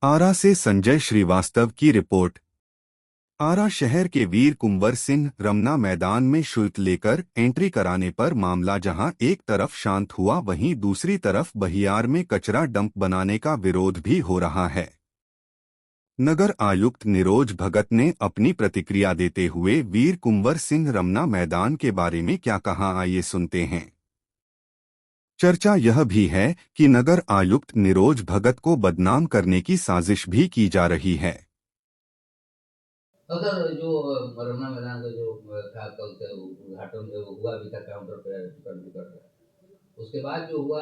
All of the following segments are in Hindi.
आरा से संजय श्रीवास्तव की रिपोर्ट। आरा शहर के वीर कुंवर सिंह रमना मैदान में शुल्क लेकर एंट्री कराने पर मामला जहां एक तरफ शांत हुआ, वहीं दूसरी तरफ बहियार में कचरा डंप बनाने का विरोध भी हो रहा है। नगर आयुक्त निरोज भगत ने अपनी प्रतिक्रिया देते हुए वीर कुंवर सिंह रमना मैदान के बारे में क्या कहा, आइए सुनते हैं। चर्चा यह भी है कि नगर आयुक्त निरोज भगत को बदनाम करने की साजिश भी की जा रही है। तो सर जो रमना मैदान का जो था कल से उद्घाटन जो हुआ अभी तक काउंटर पे टिकट बिकट रहा है, उसके बाद जो हुआ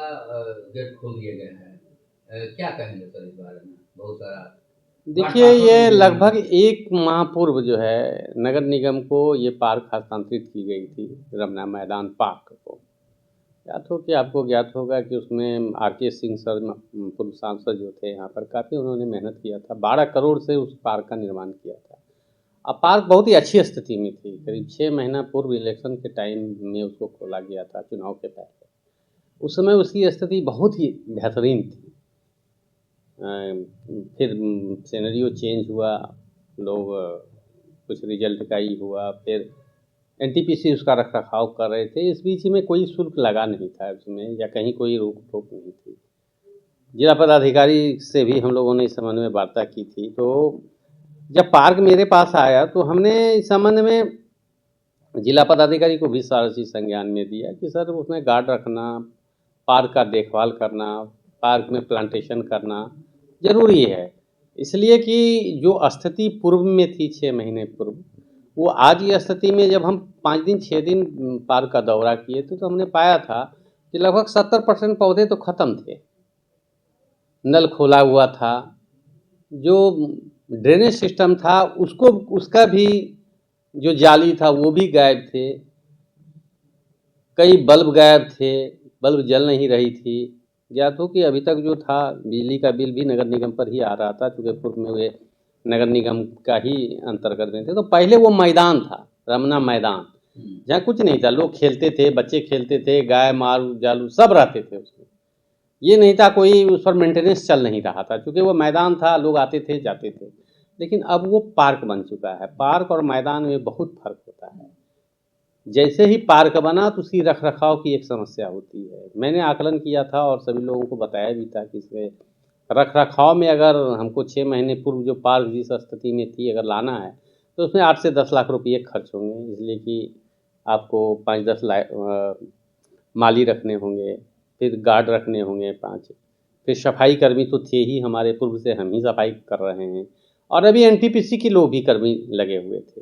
गेट खोल दिए गए हैं, क्या कहेंगे सर इस बारे में? बहुत सारा देखिए, ये लगभग 1 माह पूर्व जो है नगर निगम को ये पार्क हस्तांतरित की गई थी, रमना मैदान पार्क को। आपको ज्ञात होगा कि उसमें आर.के. सिंह सर पूर्व सांसद जो थे यहाँ पर, काफ़ी उन्होंने मेहनत किया था। 12 करोड़ से उस पार्क का निर्माण किया था। अब पार्क बहुत ही अच्छी स्थिति में थी। करीब 6 महीना पूर्व इलेक्शन के टाइम में उसको खोला गया था, चुनाव के पहले। उस समय उसकी स्थिति बहुत ही बेहतरीन थी। फिर सिनेरियो चेंज हुआ, लोग कुछ रिजल्ट का ही हुआ, फिर एनटीपीसी उसका रख रखाव कर रहे थे। इस बीच में कोई शुल्क लगा नहीं था उसमें, या कहीं कोई रोक टोक नहीं थी। जिला पदाधिकारी से भी हम लोगों ने इस संबंध में वार्ता की थी। तो जब पार्क मेरे पास आया तो हमने इस संबंध में जिला पदाधिकारी को भी सारा चीज़ संज्ञान में दिया कि सर उसमें गार्ड रखना, पार्क का देखभाल करना, पार्क में प्लांटेशन करना ज़रूरी है। इसलिए कि जो स्थिति पूर्व में थी 6 महीने पूर्व, वो आज की स्थिति में जब हम 5 दिन 6 दिन पार्क का दौरा किए थे तो हमने पाया था कि लगभग 70% पौधे तो ख़त्म थे। नल खोला हुआ था, जो ड्रेनेज सिस्टम था उसका भी जो जाली था वो भी गायब थे। कई बल्ब गायब थे, बल्ब जल नहीं रही थी। ज्ञात हो कि अभी तक जो था बिजली का बिल भी नगर निगम पर ही आ रहा था, चूँकि पूर्व में वे नगर निगम का ही अंतर्गत में थे। तो पहले वो मैदान था, रमना मैदान, जहाँ कुछ नहीं था। लोग खेलते थे, बच्चे खेलते थे, गाय माल जालू सब रहते थे उसमें। ये नहीं था कोई उस पर मेंटेनेंस चल नहीं रहा था, क्योंकि वो मैदान था, लोग आते थे जाते थे। लेकिन अब वो पार्क बन चुका है। पार्क और मैदान में बहुत फर्क होता है। जैसे ही पार्क बना तो उसकी रख रखाव की एक समस्या होती है। मैंने आकलन किया था और सभी लोगों को बताया भी था कि इसमें रख रखाव में अगर हमको 6 महीने पूर्व जो पार्क जिस स्थिति में थी अगर लाना है तो उसमें 8 से 10 लाख रुपये खर्च होंगे। इसलिए कि आपको 5-10 माली रखने होंगे, फिर गार्ड रखने होंगे 5, फिर सफाई कर्मी तो थे ही हमारे पूर्व से, हम ही सफाई कर रहे हैं, और अभी एनटीपीसी के लोग भी कर्मी लगे हुए थे।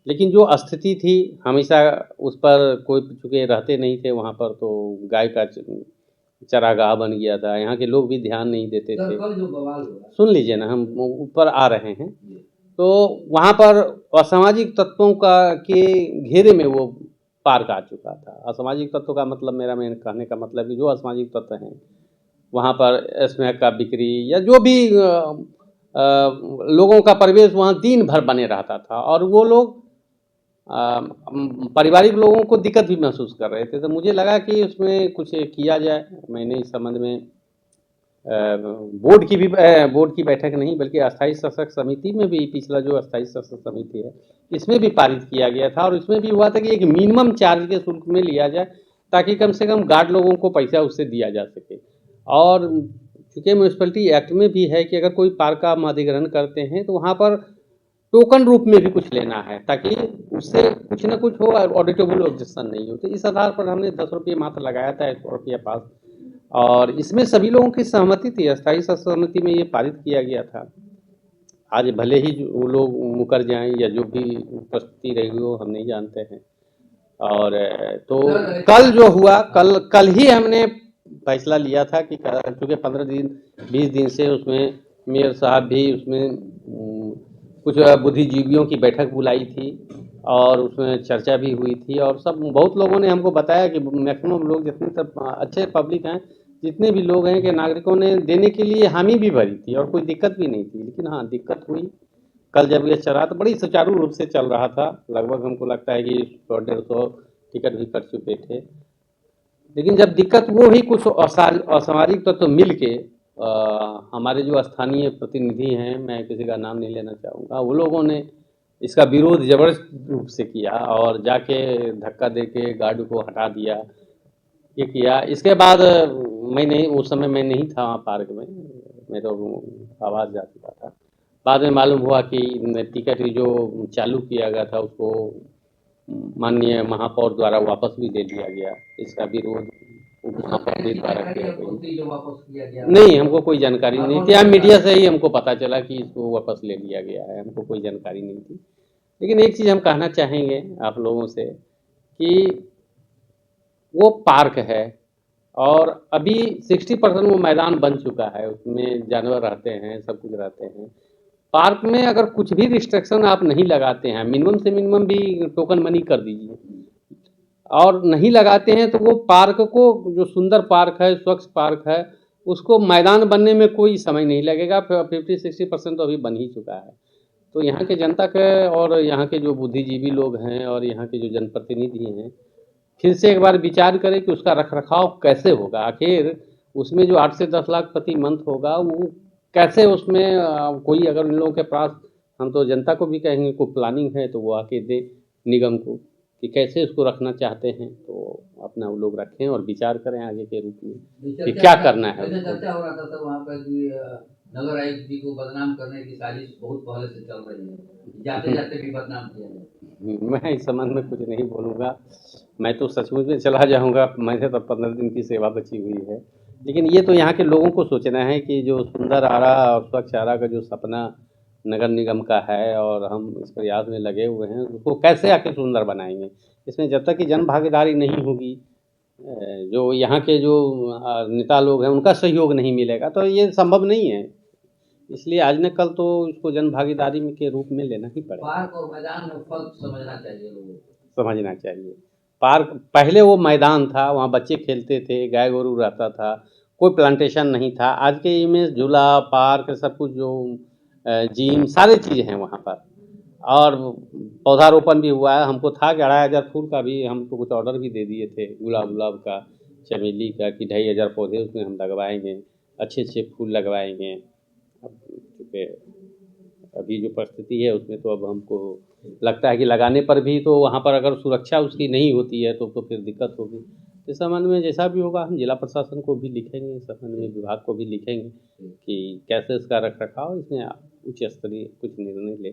लेकिन जो स्थिति थी हमेशा उस पर कोई, चूँकि रहते नहीं थे वहाँ पर, तो गाय का चरागाह बन गया था। यहाँ के लोग भी ध्यान नहीं देते थे। सुन लीजिए ना, हम ऊपर आ रहे हैं। तो वहाँ पर असामाजिक तत्वों का के घेरे में वो पार्क आ चुका था। असामाजिक तत्व का मतलब, मेरे कहने का मतलब कि जो असामाजिक तत्व हैं वहाँ पर स्मैक का बिक्री या जो भी लोगों का परिवेश वहाँ दिन भर बने रहता था, और वो लोग पारिवारिक लोगों को दिक्कत भी महसूस कर रहे थे। तो मुझे लगा कि उसमें कुछ किया जाए। मैंने इस संबंध में बोर्ड की बैठक नहीं बल्कि अस्थायी शासक समिति में भी, पिछला जो अस्थायी शासक समिति है इसमें भी पारित किया गया था, और इसमें भी हुआ था कि एक मिनिमम चार्ज के शुल्क में लिया जाए, ताकि कम से कम गार्ड लोगों को पैसा उससे दिया जा सके। और चूँकि म्यूनसिपलिटी एक्ट में भी है कि अगर कोई पार्क का हम अधिग्रहण करते हैं तो वहाँ पर टोकन रूप में भी कुछ लेना है, ताकि उससे कुछ ना कुछ हो, ऑडिटेबल ऑब्जेक्शन नहीं हो। तो इस आधार पर हमने 10 रुपये मात्र लगाया था, 100 रुपया पास, और इसमें सभी लोगों की सहमति थी। अस्थायी समिति में ये पारित किया गया था। आज भले ही वो लोग मुकर जाएं या जो भी उपस्थिति रही हो, हम नहीं जानते हैं। और तो कल जो हुआ, कल ही हमने फैसला लिया था कि चूँकि 15 दिन 20 दिन से उसमें मेयर साहब भी उसमें कुछ बुद्धिजीवियों की बैठक बुलाई थी, और उसमें चर्चा भी हुई थी, और सब बहुत लोगों ने हमको बताया कि मैक्सिमम लोग, जितने तक अच्छे पब्लिक हैं, जितने भी लोग हैं, कि नागरिकों ने देने के लिए हामी भी भरी थी और कोई दिक्कत भी नहीं थी। लेकिन हाँ, दिक्कत हुई। कल जब ये चला तो बड़ी सुचारू रूप से चल रहा था। लगभग हमको लगता है कि 100-150 टिकट भी कट चुके थे। लेकिन जब दिक्कत वो ही कुछ असामाजिक तत्व मिल के हमारे जो स्थानीय प्रतिनिधि हैं, मैं किसी का नाम नहीं लेना चाहूँगा, वो लोगों ने इसका विरोध जबरदस्त रूप से किया और जाके धक्का दे के गार्ड को हटा दिया, ये किया। इसके बाद मैं नहीं, उस समय मैं नहीं था वहाँ पार्क में, मैं तो आवाज़ जा चुका था। बाद में मालूम हुआ कि टिकट जो चालू किया गया था उसको माननीय महापौर द्वारा वापस भी ले लिया गया। इसका विरोध उप महापौर जी द्वारा किया गया। जो वापस किया गया नहीं, हमको कोई जानकारी नहीं थी। यहाँ मीडिया से ही हमको पता चला कि इसको वापस ले लिया गया है, हमको कोई जानकारी नहीं थी। लेकिन एक चीज़ हम कहना चाहेंगे आप लोगों से कि वो पार्क है और अभी 60% वो मैदान बन चुका है, उसमें जानवर रहते हैं, सब कुछ रहते हैं। पार्क में अगर कुछ भी रिस्ट्रिक्शन आप नहीं लगाते हैं, मिनिमम से मिनिमम भी टोकन मनी कर दीजिए, और नहीं लगाते हैं तो वो पार्क को, जो सुंदर पार्क है, स्वच्छ पार्क है, उसको मैदान बनने में कोई समय नहीं लगेगा। 50-60% तो अभी बन ही चुका है। तो यहाँ के जनता के और यहाँ के जो बुद्धिजीवी लोग हैं और यहाँ के जो जनप्रतिनिधि हैं, फिर से एक बार विचार करें कि उसका रखरखाव कैसे होगा। आखिर उसमें जो 8 से 10 लाख प्रति मंथ होगा, वो कैसे उसमें कोई अगर इन लोगों के पास, हम तो जनता को भी कहेंगे कोई प्लानिंग है तो वो आके दे निगम को कि कैसे उसको रखना चाहते हैं, तो अपना वो लोग रखें और विचार करें आगे के रूप में कि क्या करना है। वैसे चर्चा हो रहा था सर वहाँ पर कि नगर आयुक्त जी को बदनाम करने की साजिश बहुत पहले से चल रही है, जाते जाते भी बदनाम किया है। मैं इस संबंध में कुछ नहीं बोलूँगा, मैं तो सचमुच में चला जाऊँगा। मैंने तो 15 दिन की सेवा बची हुई है। लेकिन ये तो यहाँ के लोगों को सोचना है कि जो सुंदर आरा और स्वच्छ आरा का जो सपना नगर निगम का है और हम इस प्रयास में लगे हुए हैं, उसको कैसे आके सुंदर बनाएंगे। इसमें जब तक कि जन भागीदारी नहीं होगी, जो यहाँ के जो नेता लोग हैं उनका सहयोग नहीं मिलेगा, तो ये संभव नहीं है। इसलिए आज न कल तो इसको जन भागीदारी के रूप में लेना ही पड़ेगा। पार्क और मैदान में फर्क समझना चाहिए लोगों को। समझना चाहिए। पार्क पहले वो मैदान था, वहाँ बच्चे खेलते थे, गाय गोरू रहता था, कोई प्लांटेशन नहीं था। आज के इमेज झूला, पार्क, सब कुछ जो जिम, सारी चीज़ हैं वहाँ पर। और पौधारोपण भी हुआ है। हमको था कि 2,500 फूल का भी हमको कुछ ऑर्डर भी दे दिए थे, गुलाब गुलाब का, चमेली का, कि 2,500 पौधे उसमें हम लगवाएंगे, अच्छे अच्छे फूल लगवाएंगे। अब चूँकि अभी जो परिस्थिति है उसमें तो अब हमको लगता है कि लगाने पर भी तो वहाँ पर अगर सुरक्षा उसकी नहीं होती है तो फिर दिक्कत होगी। इस संबंध में जैसा भी होगा हम जिला प्रशासन को भी लिखेंगे, इस संबंध में विभाग को भी लिखेंगे कि कैसे इसका रख रखाव, इसमें उच्च स्तरीय कुछ निर्णय ले।